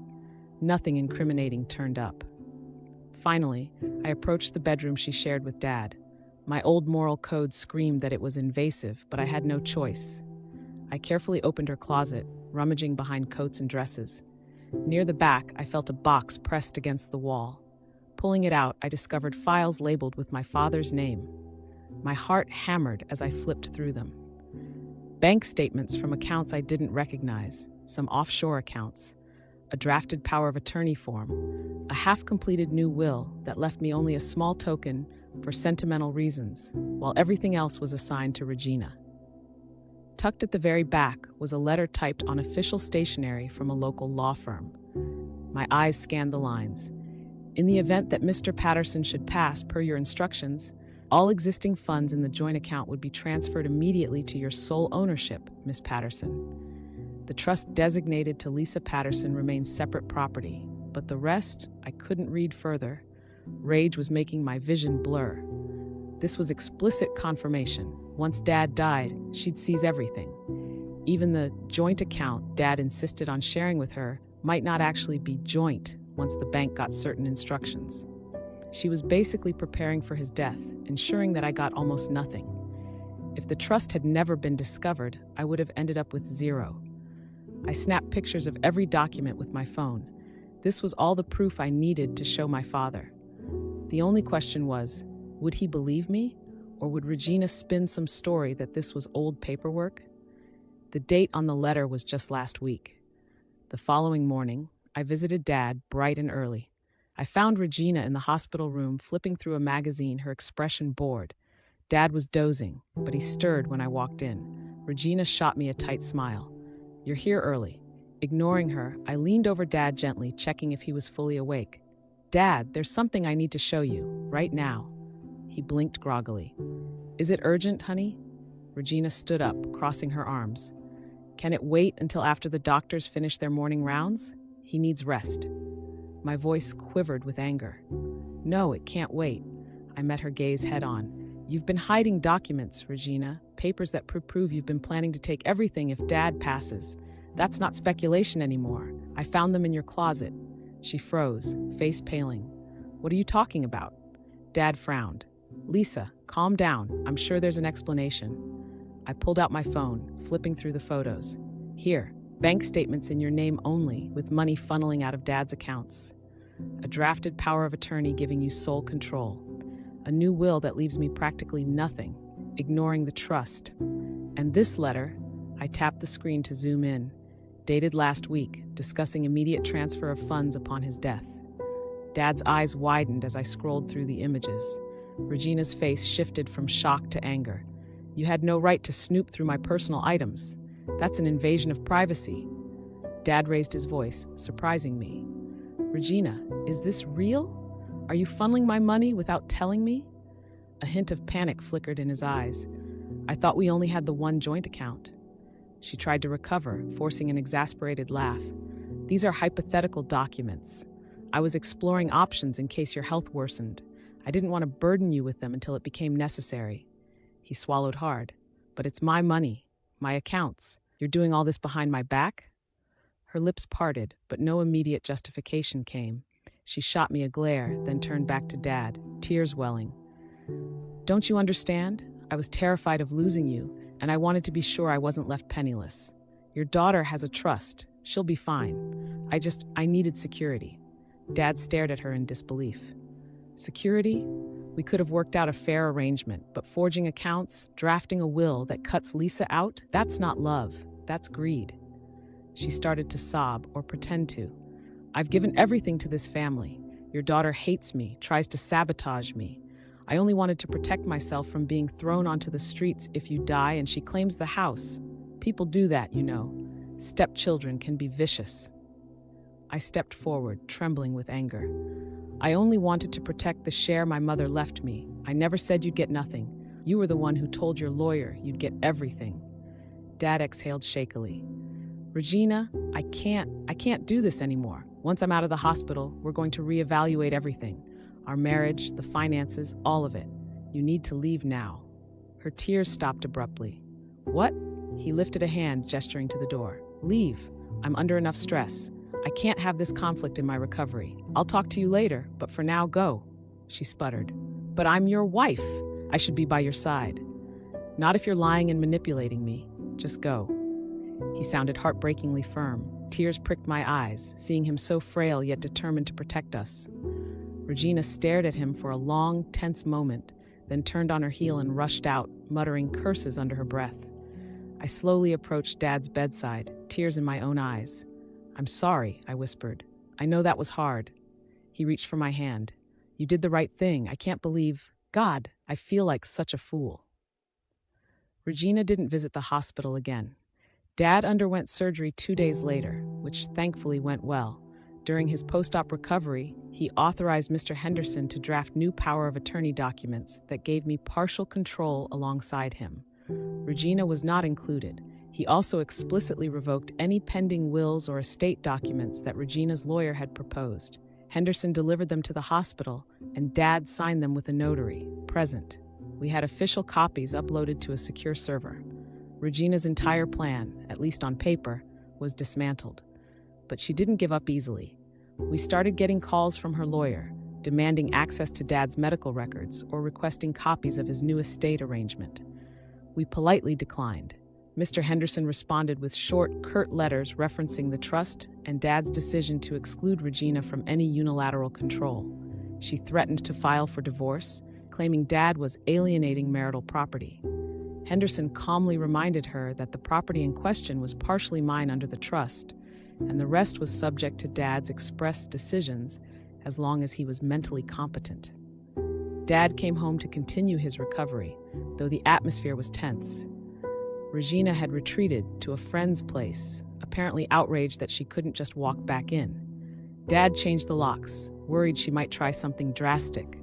Nothing incriminating turned up. Finally, I approached the bedroom she shared with Dad. My old moral code screamed that it was invasive, but I had no choice. I carefully opened her closet, rummaging behind coats and dresses. Near the back, I felt a box pressed against the wall. Pulling it out, I discovered files labeled with my father's name. My heart hammered as I flipped through them. Bank statements from accounts I didn't recognize, some offshore accounts, a drafted power of attorney form, a half-completed new will that left me only a small token for sentimental reasons, while everything else was assigned to Regina. Tucked at the very back was a letter typed on official stationery from a local law firm. My eyes scanned the lines. In the event that Mr. Patterson should pass per your instructions, all existing funds in the joint account would be transferred immediately to your sole ownership, Miss Patterson. The trust designated to Lisa Patterson remains separate property, but the rest I couldn't read further. Rage was making my vision blur. This was explicit confirmation. Once Dad died, she'd seize everything. Even the joint account Dad insisted on sharing with her might not actually be joint once the bank got certain instructions. She was basically preparing for his death, ensuring that I got almost nothing. If the trust had never been discovered, I would have ended up with zero. I snapped pictures of every document with my phone. This was all the proof I needed to show my father. The only question was, would he believe me? Or would Regina spin some story that this was old paperwork? The date on the letter was just last week. The following morning, I visited Dad bright and early. I found Regina in the hospital room flipping through a magazine, her expression bored. Dad was dozing, but he stirred when I walked in. Regina shot me a tight smile. "You're here early." Ignoring her, I leaned over Dad gently, checking if he was fully awake. "Dad, there's something I need to show you, right now." He blinked groggily. "Is it urgent, honey?" Regina stood up, crossing her arms. "Can it wait until after the doctors finish their morning rounds? He needs rest." My voice quivered with anger. "No, it can't wait." I met her gaze head on. "You've been hiding documents, Regina, papers that prove you've been planning to take everything if Dad passes. That's not speculation anymore. I found them in your closet." She froze, face paling. "What are you talking about?" Dad frowned. "Lisa, calm down. I'm sure there's an explanation." I pulled out my phone, flipping through the photos. "Here, bank statements in your name only, with money funneling out of Dad's accounts. A drafted power of attorney giving you sole control. A new will that leaves me practically nothing, ignoring the trust. And this letter," I tapped the screen to zoom in, dated last week, discussing immediate transfer of funds upon his death. Dad's eyes widened as I scrolled through the images. Regina's face shifted from shock to anger. "You had no right to snoop through my personal items. That's an invasion of privacy." Dad raised his voice, surprising me. "Regina, is this real? Are you funneling my money without telling me?" A hint of panic flickered in his eyes. "I thought we only had the one joint account." She tried to recover, forcing an exasperated laugh. "These are hypothetical documents. I was exploring options in case your health worsened. I didn't want to burden you with them until it became necessary." He swallowed hard. "But it's my money, my accounts. You're doing all this behind my back?" Her lips parted, but no immediate justification came. She shot me a glare, then turned back to Dad, tears welling. "Don't you understand? I was terrified of losing you, and I wanted to be sure I wasn't left penniless. Your daughter has a trust. She'll be fine. I needed security." Dad stared at her in disbelief. "Security? We could have worked out a fair arrangement, but forging accounts, drafting a will that cuts Lisa out, that's not love, that's greed." She started to sob, or pretend to. "I've given everything to this family. Your daughter hates me, tries to sabotage me. I only wanted to protect myself from being thrown onto the streets if you die, and she claims the house. People do that, you know. Stepchildren can be vicious." I stepped forward, trembling with anger. "I only wanted to protect the share my mother left me. I never said you'd get nothing. You were the one who told your lawyer you'd get everything. Dad exhaled shakily. Regina, I can't do this anymore. Once I'm out of the hospital, we're going to reevaluate everything. Our marriage, the finances, all of it. You need to leave now. Her tears stopped abruptly. What? He lifted a hand, gesturing to the door. Leave. I'm under enough stress. I can't have this conflict in my recovery. I'll talk to you later, but for now, go. She sputtered. But I'm your wife. I should be by your side. Not if you're lying and manipulating me. Just go. He sounded heartbreakingly firm. Tears pricked my eyes, seeing him so frail yet determined to protect us. Regina stared at him for a long, tense moment, then turned on her heel and rushed out, muttering curses under her breath. I slowly approached Dad's bedside, tears in my own eyes. I'm sorry, I whispered. I know that was hard. He reached for my hand. You did the right thing. I can't believe... God, I feel like such a fool. Regina didn't visit the hospital again. Dad underwent surgery 2 days later, which thankfully went well. During his post-op recovery, he authorized Mr. Henderson to draft new power of attorney documents that gave me partial control alongside him. Regina was not included. He also explicitly revoked any pending wills or estate documents that Regina's lawyer had proposed. Henderson delivered them to the hospital, and Dad signed them with a notary, present. We had official copies uploaded to a secure server. Regina's entire plan, at least on paper, was dismantled. But she didn't give up easily. We started getting calls from her lawyer, demanding access to Dad's medical records or requesting copies of his new estate arrangement. We politely declined. Mr. Henderson responded with short, curt letters referencing the trust and Dad's decision to exclude Regina from any unilateral control. She threatened to file for divorce, claiming Dad was alienating marital property. Henderson calmly reminded her that the property in question was partially mine under the trust, and the rest was subject to Dad's express decisions as long as he was mentally competent. Dad came home to continue his recovery, though the atmosphere was tense. Regina had retreated to a friend's place, apparently outraged that she couldn't just walk back in. Dad changed the locks, worried she might try something drastic.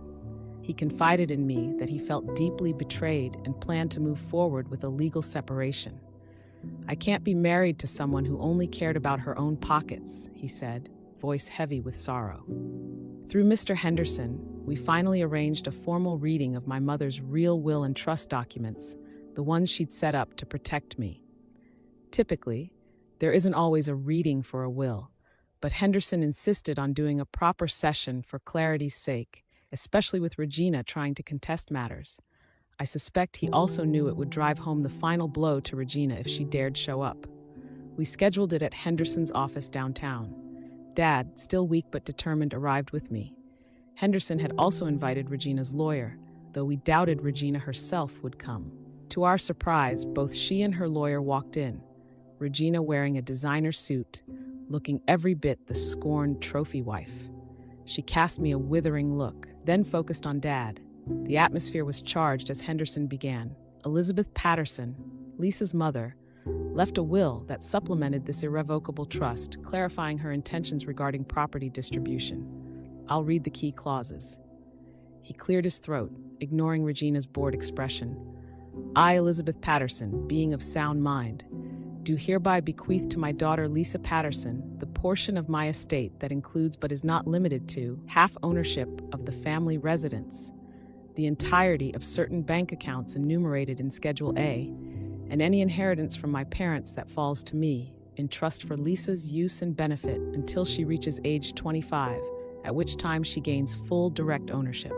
He confided in me that he felt deeply betrayed and planned to move forward with a legal separation. I can't be married to someone who only cared about her own pockets, he said, voice heavy with sorrow. Through Mr. Henderson, we finally arranged a formal reading of my mother's real will and trust documents, the ones she'd set up to protect me. Typically, there isn't always a reading for a will, but Henderson insisted on doing a proper session for clarity's sake, especially with Regina trying to contest matters. I suspect he also knew it would drive home the final blow to Regina if she dared show up. We scheduled it at Henderson's office downtown. Dad, still weak but determined, arrived with me. Henderson had also invited Regina's lawyer, though we doubted Regina herself would come. To our surprise, both she and her lawyer walked in, Regina wearing a designer suit, looking every bit the scorned trophy wife. She cast me a withering look, then focused on Dad. The atmosphere was charged as Henderson began. Elizabeth Patterson, Lisa's mother, left a will that supplemented this irrevocable trust, clarifying her intentions regarding property distribution. I'll read the key clauses. He cleared his throat, ignoring Regina's bored expression. I, Elizabeth Patterson, being of sound mind, do hereby bequeath to my daughter Lisa Patterson the portion of my estate that includes but is not limited to half ownership of the family residence, the entirety of certain bank accounts enumerated in Schedule A, and any inheritance from my parents that falls to me, in trust for Lisa's use and benefit until she reaches age 25, at which time she gains full direct ownership.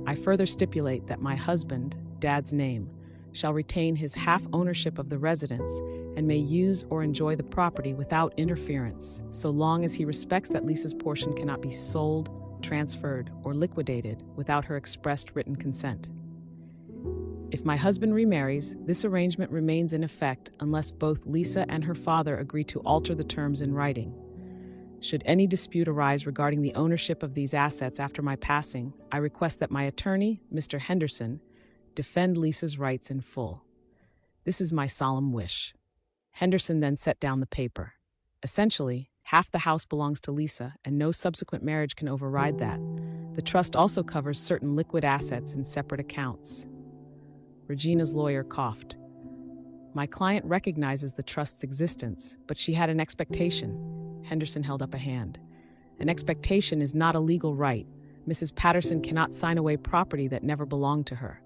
I further stipulate that my husband, Dad's name, shall retain his half ownership of the residence and may use or enjoy the property without interference, so long as he respects that Lisa's portion cannot be sold, transferred, or liquidated without her expressed written consent. If my husband remarries, this arrangement remains in effect unless both Lisa and her father agree to alter the terms in writing. Should any dispute arise regarding the ownership of these assets after my passing, I request that my attorney, Mr. Henderson, defend Lisa's rights in full. This is my solemn wish. Henderson then set down the paper. Essentially, half the house belongs to Lisa, and no subsequent marriage can override that. The trust also covers certain liquid assets in separate accounts. Regina's lawyer coughed. My client recognizes the trust's existence, but she had an expectation. Henderson held up a hand. An expectation is not a legal right. Mrs. Patterson cannot sign away property that never belonged to her.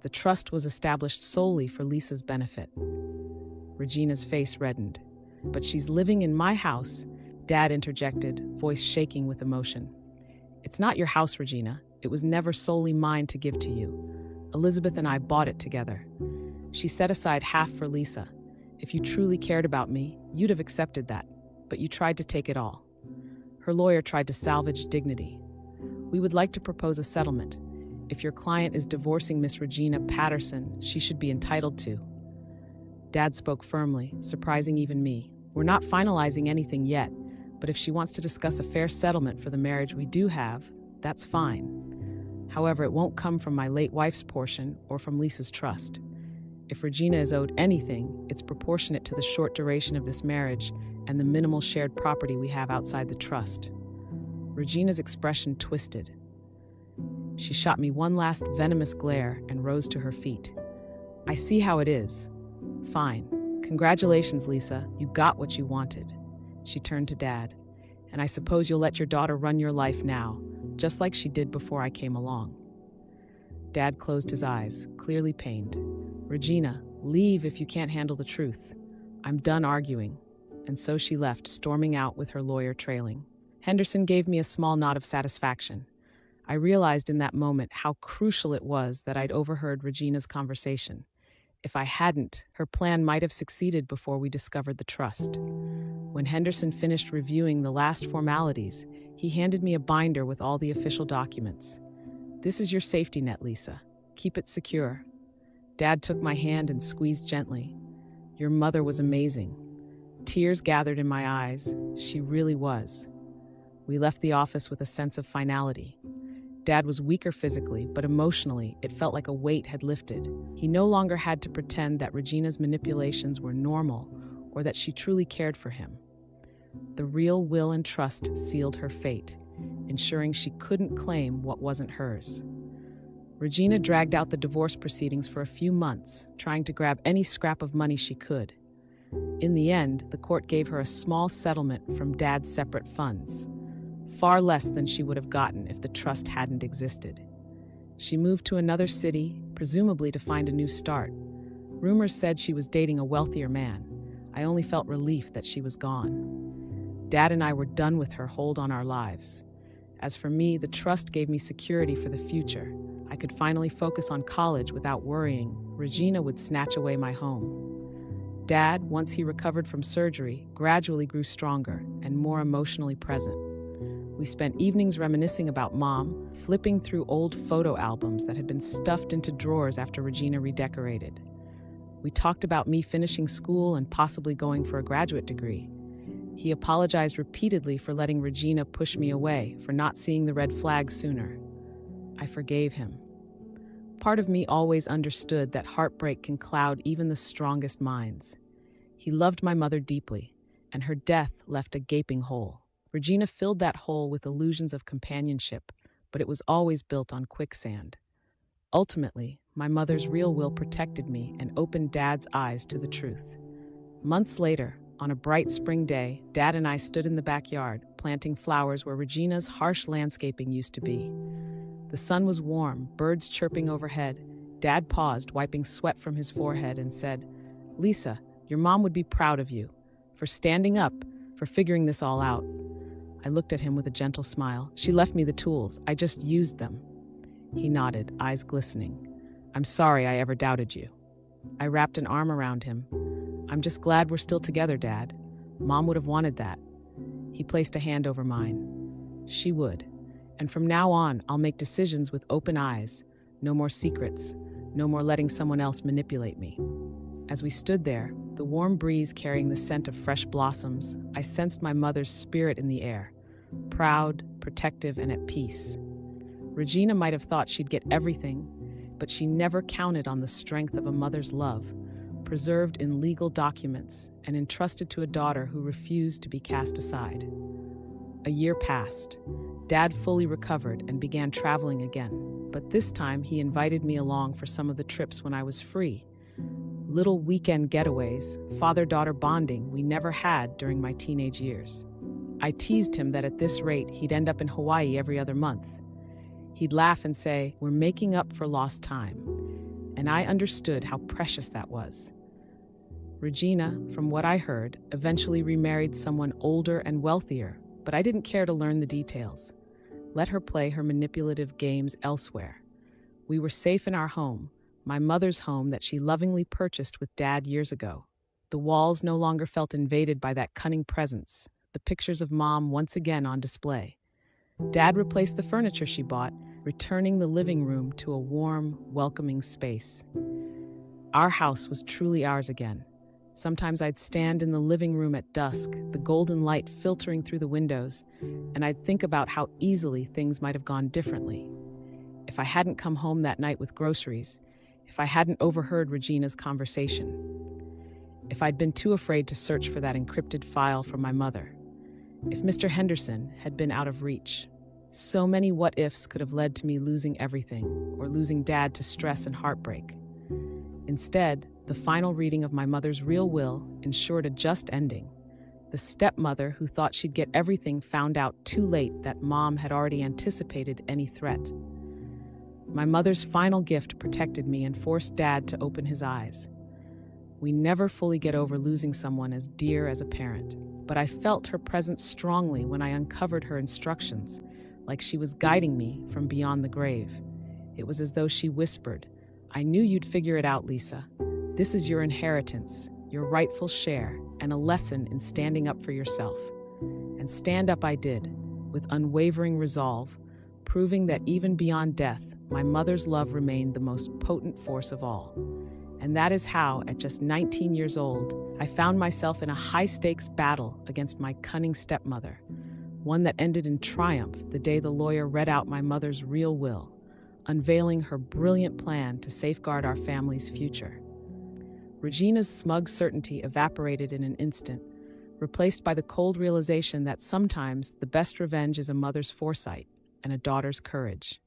The trust was established solely for Lisa's benefit. Regina's face reddened. But she's living in my house, Dad interjected, voice shaking with emotion. It's not your house, Regina. It was never solely mine to give to you. Elizabeth and I bought it together. She set aside half for Lisa. If you truly cared about me, you'd have accepted that, but you tried to take it all. Her lawyer tried to salvage dignity. We would like to propose a settlement. If your client is divorcing Miss Regina Patterson, she should be entitled to. Dad spoke firmly, surprising even me. We're not finalizing anything yet, but if she wants to discuss a fair settlement for the marriage we do have, that's fine. However, it won't come from my late wife's portion or from Lisa's trust. If Regina is owed anything, it's proportionate to the short duration of this marriage and the minimal shared property we have outside the trust. Regina's expression twisted. She shot me one last venomous glare and rose to her feet. I see how it is. Fine. Congratulations, Lisa. You got what you wanted. She turned to Dad. And I suppose you'll let your daughter run your life now, just like she did before I came along. Dad closed his eyes, clearly pained. Regina, leave if you can't handle the truth. I'm done arguing. And so she left, storming out with her lawyer trailing. Henderson gave me a small nod of satisfaction. I realized in that moment how crucial it was that I'd overheard Regina's conversation. If I hadn't, her plan might have succeeded before we discovered the trust. When Henderson finished reviewing the last formalities, he handed me a binder with all the official documents. This is your safety net, Lisa. Keep it secure. Dad took my hand and squeezed gently. Your mother was amazing. Tears gathered in my eyes. She really was. We left the office with a sense of finality. Dad was weaker physically, but emotionally, it felt like a weight had lifted. He no longer had to pretend that Regina's manipulations were normal or that she truly cared for him. The real will and trust sealed her fate, ensuring she couldn't claim what wasn't hers. Regina dragged out the divorce proceedings for a few months, trying to grab any scrap of money she could. In the end, the court gave her a small settlement from Dad's separate funds. Far less than she would have gotten if the trust hadn't existed. She moved to another city, presumably to find a new start. Rumors said she was dating a wealthier man. I only felt relief that she was gone. Dad and I were done with her hold on our lives. As for me, the trust gave me security for the future. I could finally focus on college without worrying Regina would snatch away my home. Dad, once he recovered from surgery, gradually grew stronger and more emotionally present. We spent evenings reminiscing about Mom, flipping through old photo albums that had been stuffed into drawers after Regina redecorated. We talked about me finishing school and possibly going for a graduate degree. He apologized repeatedly for letting Regina push me away, for not seeing the red flag sooner. I forgave him. Part of me always understood that heartbreak can cloud even the strongest minds. He loved my mother deeply, and her death left a gaping hole. Regina filled that hole with illusions of companionship, but it was always built on quicksand. Ultimately, my mother's real will protected me and opened Dad's eyes to the truth. Months later, on a bright spring day, Dad and I stood in the backyard, planting flowers where Regina's harsh landscaping used to be. The sun was warm, birds chirping overhead. Dad paused, wiping sweat from his forehead, and said, "Lisa, your mom would be proud of you, for standing up, for figuring this all out." I looked at him with a gentle smile. She left me the tools. I just used them. He nodded, eyes glistening. I'm sorry I ever doubted you. I wrapped an arm around him. I'm just glad we're still together, Dad. Mom would have wanted that. He placed a hand over mine. She would. And from now on, I'll make decisions with open eyes. No more secrets. No more letting someone else manipulate me. As we stood there, the warm breeze carrying the scent of fresh blossoms, I sensed my mother's spirit in the air, proud, protective, and at peace. Regina might have thought she'd get everything, but she never counted on the strength of a mother's love, preserved in legal documents and entrusted to a daughter who refused to be cast aside. A year passed. Dad fully recovered and began traveling again. But this time, he invited me along for some of the trips when I was free. Little weekend getaways, father-daughter bonding we never had during my teenage years. I teased him that at this rate, he'd end up in Hawaii every other month. He'd laugh and say, "We're making up for lost time." And I understood how precious that was. Regina, from what I heard, eventually remarried someone older and wealthier, but I didn't care to learn the details. Let her play her manipulative games elsewhere. We were safe in our home, my mother's home that she lovingly purchased with Dad years ago. The walls no longer felt invaded by that cunning presence, the pictures of Mom once again on display. Dad replaced the furniture she bought, returning the living room to a warm, welcoming space. Our house was truly ours again. Sometimes I'd stand in the living room at dusk, the golden light filtering through the windows, and I'd think about how easily things might have gone differently. If I hadn't come home that night with groceries, if I hadn't overheard Regina's conversation, if I'd been too afraid to search for that encrypted file from my mother, if Mr. Henderson had been out of reach. So many what-ifs could have led to me losing everything, or losing Dad to stress and heartbreak. Instead, the final reading of my mother's real will ensured a just ending. The stepmother who thought she'd get everything found out too late that Mom had already anticipated any threat. My mother's final gift protected me and forced Dad to open his eyes. We never fully get over losing someone as dear as a parent, but I felt her presence strongly when I uncovered her instructions, like she was guiding me from beyond the grave. It was as though she whispered, "I knew you'd figure it out, Lisa. This is your inheritance, your rightful share, and a lesson in standing up for yourself." And stand up I did, with unwavering resolve, proving that even beyond death, my mother's love remained the most potent force of all. And that is how, at just 19 years old, I found myself in a high-stakes battle against my cunning stepmother, one that ended in triumph the day the lawyer read out my mother's real will, unveiling her brilliant plan to safeguard our family's future. Regina's smug certainty evaporated in an instant, replaced by the cold realization that sometimes the best revenge is a mother's foresight and a daughter's courage.